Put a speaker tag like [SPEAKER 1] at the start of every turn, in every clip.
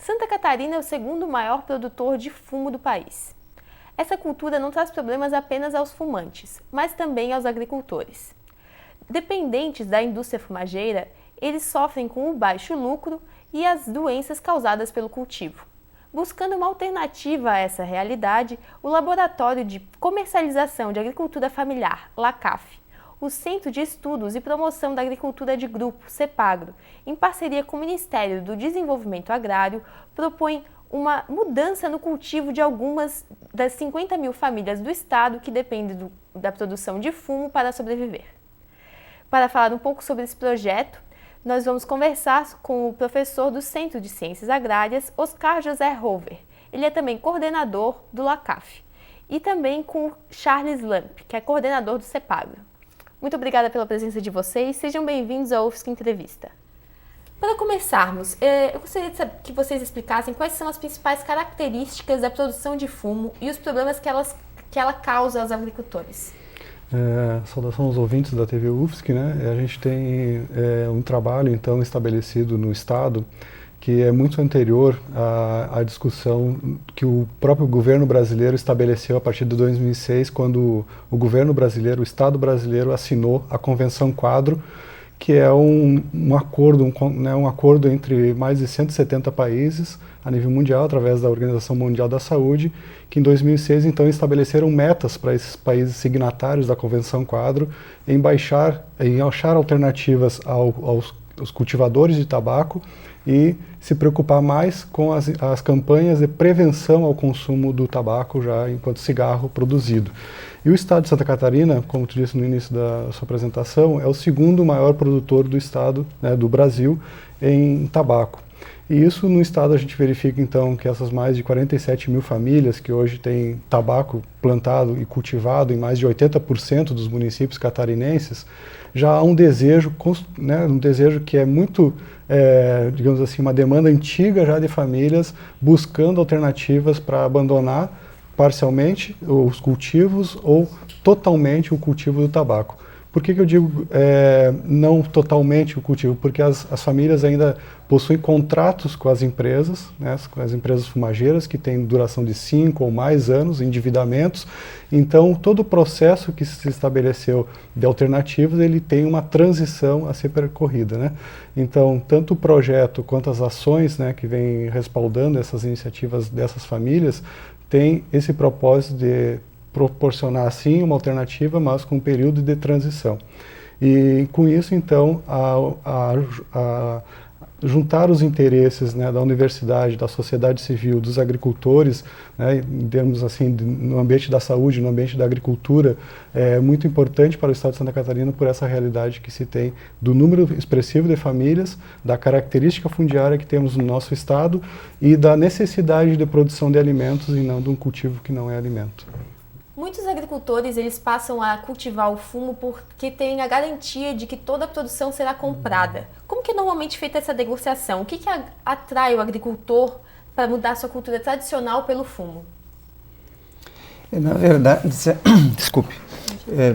[SPEAKER 1] Santa Catarina é o segundo maior produtor de fumo do país. Essa cultura não traz problemas apenas aos fumantes, mas também aos agricultores. Dependentes da indústria fumageira, eles sofrem com o baixo lucro e as doenças causadas pelo cultivo. Buscando uma alternativa a essa realidade, o Laboratório de Comercialização de Agricultura Familiar, LACAF, o Centro de Estudos e Promoção da Agricultura de Grupo, CEPAGRO, em parceria com o Ministério do Desenvolvimento Agrário, propõe uma mudança no cultivo de algumas das 50 mil famílias do estado que dependem da produção de fumo para sobreviver. Para falar um pouco sobre esse projeto, nós vamos conversar com o professor do Centro de Ciências Agrárias, Oscar José Rover. Ele é também coordenador do LACAF. E também com Charles Lamp, que é coordenador do CEPAGRO. Muito obrigada pela presença de vocês. Sejam bem-vindos ao UFSC Entrevista. Para começarmos, eu gostaria de saber que vocês explicassem quais são as principais características da produção de fumo e os problemas que ela causa aos agricultores.
[SPEAKER 2] Saudação aos ouvintes da TV UFSC, né? A gente tem um trabalho, então, estabelecido no Estado que é muito anterior à discussão que o próprio governo brasileiro estabeleceu a partir de 2006, quando o governo brasileiro, o Estado brasileiro, assinou a Convenção Quadro, que é um acordo entre mais de 170 países a nível mundial, através da Organização Mundial da Saúde, que em 2006, então, estabeleceram metas para esses países signatários da Convenção Quadro em achar alternativas aos cultivadores de tabaco e se preocupar mais com as campanhas de prevenção ao consumo do tabaco já enquanto cigarro produzido. E o estado de Santa Catarina, como tu disse no início da sua apresentação, é o segundo maior produtor do estado, né, do Brasil, em tabaco. E isso no estado a gente verifica então que essas mais de 47 mil famílias que hoje têm tabaco plantado e cultivado em mais de 80% dos municípios catarinenses, já há um desejo que é muito, digamos assim, uma demanda antiga já de famílias buscando alternativas para abandonar parcialmente os cultivos ou totalmente o cultivo do tabaco. Por que eu digo não totalmente o cultivo? Porque as famílias ainda possuem contratos com as empresas, né, com as empresas fumageiras, que têm duração de 5 ou mais anos, endividamentos. Então, todo o processo que se estabeleceu de alternativas, ele tem uma transição a ser percorrida, né? Então, tanto o projeto quanto as ações, né, que vêm respaldando essas iniciativas dessas famílias, tem esse propósito de proporcionar, sim, uma alternativa, mas com um período de transição. E com isso, então, juntar os interesses, né, da universidade, da sociedade civil, dos agricultores, né, em termos assim, no ambiente da saúde, no ambiente da agricultura, é muito importante para o estado de Santa Catarina por essa realidade que se tem do número expressivo de famílias, da característica fundiária que temos no nosso estado e da necessidade de produção de alimentos e não de um cultivo que não é alimento.
[SPEAKER 1] Muitos agricultores eles passam a cultivar o fumo porque têm a garantia de que toda a produção será comprada. Como que é normalmente feita essa negociação? O que atrai o agricultor para mudar sua cultura tradicional pelo fumo?
[SPEAKER 3] Na verdade, desculpe.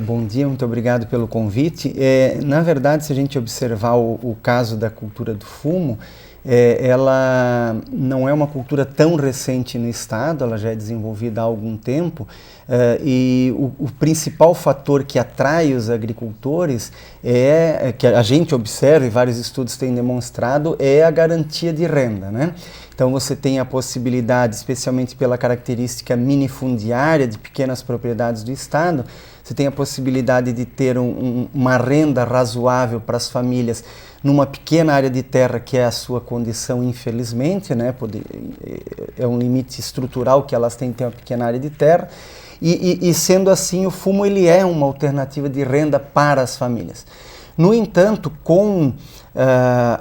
[SPEAKER 3] Bom dia, muito obrigado pelo convite. Na verdade, se a gente observar o caso da cultura do fumo, ela não é uma cultura tão recente no estado, ela já é desenvolvida há algum tempo, e o principal fator que atrai os agricultores que a gente observa e vários estudos têm demonstrado, é a garantia de renda, né? Então você tem a possibilidade, especialmente pela característica minifundiária de pequenas propriedades do estado, você tem a possibilidade de ter uma renda razoável para as famílias numa pequena área de terra que é a sua condição, infelizmente, né? É um limite estrutural que elas têm de ter uma pequena área de terra. E sendo assim, o fumo ele é uma alternativa de renda para as famílias. No entanto, com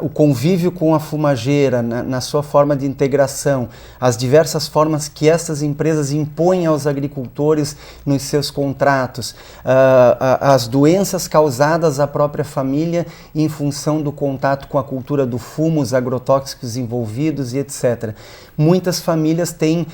[SPEAKER 3] o convívio com a fumageira, na sua forma de integração, as diversas formas que essas empresas impõem aos agricultores nos seus contratos, as doenças causadas à própria família em função do contato com a cultura do fumo, os agrotóxicos envolvidos e etc. Muitas famílias têm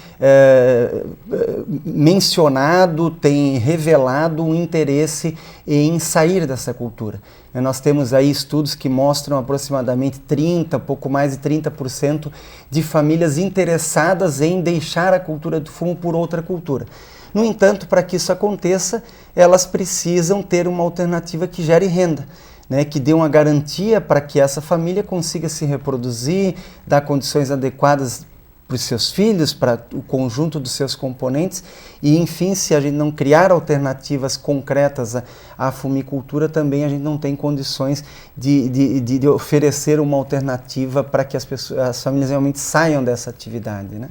[SPEAKER 3] mencionado, têm revelado um interesse em sair dessa cultura. Nós temos aí estudos que mostram mostram aproximadamente 30, pouco mais de 30% de famílias interessadas em deixar a cultura do fumo por outra cultura. No entanto, para que isso aconteça, elas precisam ter uma alternativa que gere renda, né, que dê uma garantia para que essa família consiga se reproduzir, dar condições adequadas para os seus filhos, para o conjunto dos seus componentes e, enfim, se a gente não criar alternativas concretas à fumicultura, também a gente não tem condições de oferecer uma alternativa para que as famílias realmente saiam dessa atividade, né?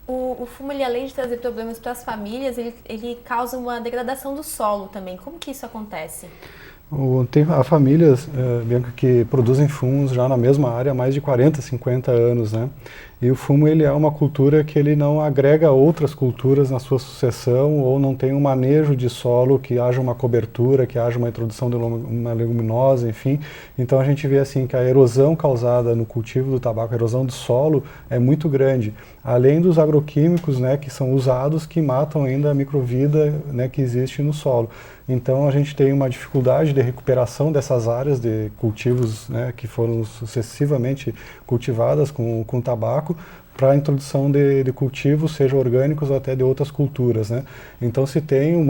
[SPEAKER 1] O fumo, ele, além de trazer problemas para as famílias, ele causa uma degradação do solo também. Como que isso acontece?
[SPEAKER 2] Tem famílias, Bianca, que produzem fumos já na mesma área há mais de 40, 50 anos, né? E o fumo, ele é uma cultura que ele não agrega outras culturas na sua sucessão ou não tem um manejo de solo, que haja uma cobertura, que haja uma introdução de uma leguminosa, enfim. Então a gente vê assim que a erosão causada no cultivo do tabaco, a erosão do solo é muito grande. Além dos agroquímicos, né, que são usados, que matam ainda a microvida, né, que existe no solo. Então a gente tem uma dificuldade de recuperação dessas áreas de cultivos, né, que foram sucessivamente cultivadas com tabaco, para a introdução de cultivos, seja orgânicos ou até de outras culturas, né? Então se tem um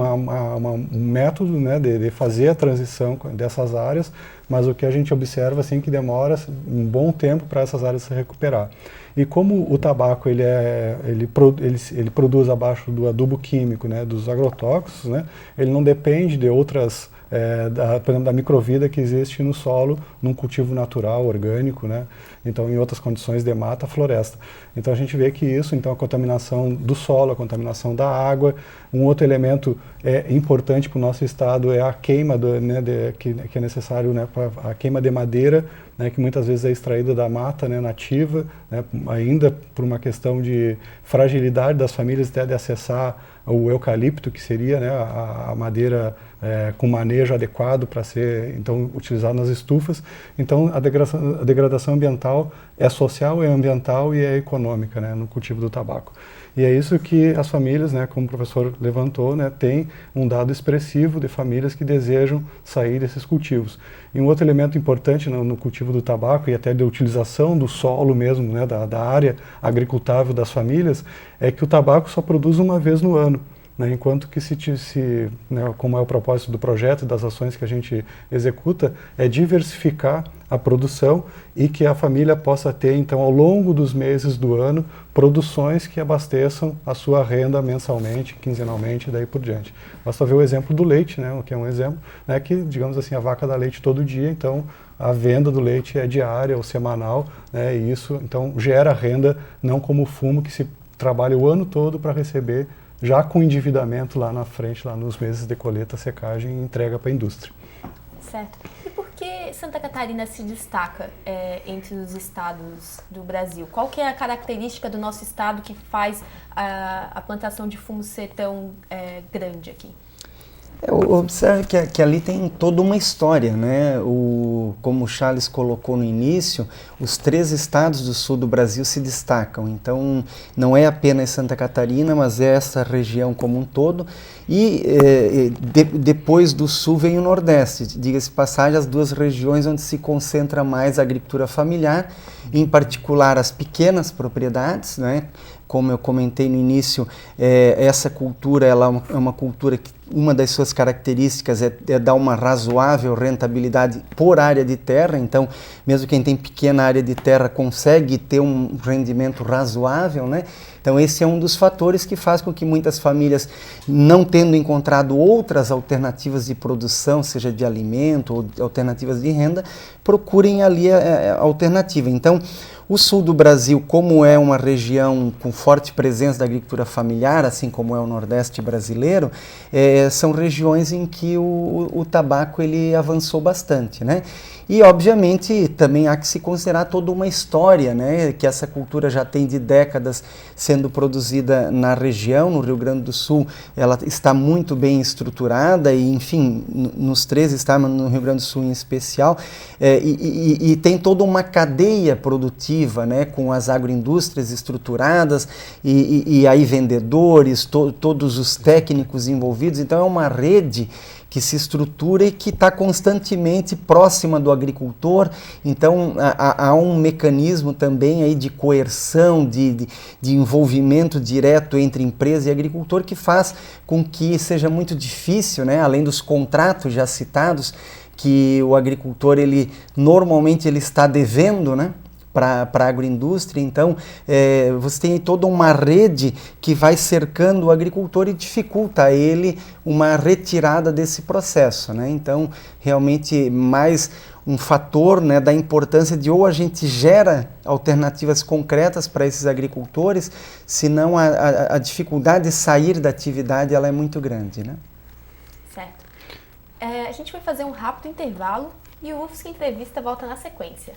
[SPEAKER 2] método, né, de fazer a transição dessas áreas, mas o que a gente observa assim que demora um bom tempo para essas áreas se recuperar. E como o tabaco ele produz abaixo do adubo químico, né, dos agrotóxicos, né, ele não depende de outras, por exemplo, da microvida que existe no solo, num cultivo natural, orgânico, né, então em outras condições de mata, floresta. Então a gente vê que isso, então a contaminação do solo, a contaminação da água, um outro elemento importante para o nosso estado é a queima, que é necessário, né, a queima de madeira, né, que muitas vezes é extraída da mata, né, nativa, né, ainda por uma questão de fragilidade das famílias até de acessar o eucalipto, que seria, né, a madeira com manejo adequado para ser então utilizado nas estufas. Então a degradação ambiental é social, é ambiental e é econômica, né, no cultivo do tabaco. E é isso que as famílias, né, como o professor levantou, né, tem um dado expressivo de famílias que desejam sair desses cultivos. E um outro elemento importante no cultivo do tabaco e até da utilização do solo mesmo, né, da área agricultável das famílias, é que o tabaco só produz uma vez no ano. Né, enquanto que né, como é o propósito do projeto e das ações que a gente executa, é diversificar a produção e que a família possa ter, então, ao longo dos meses do ano, produções que abasteçam a sua renda mensalmente, quinzenalmente e daí por diante. Basta ver o exemplo do leite, né, que é um exemplo, né, que, digamos assim, a vaca dá leite todo dia, então a venda do leite é diária ou semanal, né, e isso, então, gera renda, não como o fumo que se trabalha o ano todo para receber já com endividamento lá na frente, lá nos meses de colheita, secagem e entrega para a indústria.
[SPEAKER 1] Certo. E por que Santa Catarina se destaca entre os estados do Brasil? Qual que é a característica do nosso estado que faz a plantação de fumo ser tão grande aqui?
[SPEAKER 3] Observe que ali tem toda uma história, né? Como o Charles colocou no início, os 3 estados do sul do Brasil se destacam. Então, não é apenas Santa Catarina, mas é essa região como um todo. E depois do sul vem o Nordeste. Diga-se de passagem, as 2 regiões onde se concentra mais a agricultura familiar, em particular as pequenas propriedades, né? Como eu comentei no início, essa cultura ela é uma cultura que uma das suas características é dar uma razoável rentabilidade por área de terra. Então, mesmo quem tem pequena área de terra consegue ter um rendimento razoável, né? Então, esse é um dos fatores que faz com que muitas famílias, não tendo encontrado outras alternativas de produção, seja de alimento ou alternativas de renda, procurem ali a alternativa. Então, o sul do Brasil, como é uma região com forte presença da agricultura familiar, assim como é o Nordeste brasileiro, são regiões em que o tabaco ele avançou bastante, né? E, obviamente, também há que se considerar toda uma história, né, que essa cultura já tem de décadas sendo produzida na região, no Rio Grande do Sul, ela está muito bem estruturada e, enfim, nos 3 estados, no Rio Grande do Sul em especial, e tem toda uma cadeia produtiva, né, com as agroindústrias estruturadas e aí vendedores, todos os técnicos envolvidos, então é uma rede que se estrutura e que está constantemente próxima do agricultor. Então há um mecanismo também aí de coerção, de envolvimento direto entre empresa e agricultor, que faz com que seja muito difícil, né, além dos contratos já citados, que o agricultor normalmente ele está devendo, né, para a agroindústria. Então você tem toda uma rede que vai cercando o agricultor e dificulta a ele uma retirada desse processo, né? Então realmente mais um fator, né, da importância de ou a gente gera alternativas concretas para esses agricultores, senão a dificuldade de sair da atividade ela é muito grande, né?
[SPEAKER 1] Certo. A gente vai fazer um rápido intervalo e o UFSC Entrevista volta na sequência.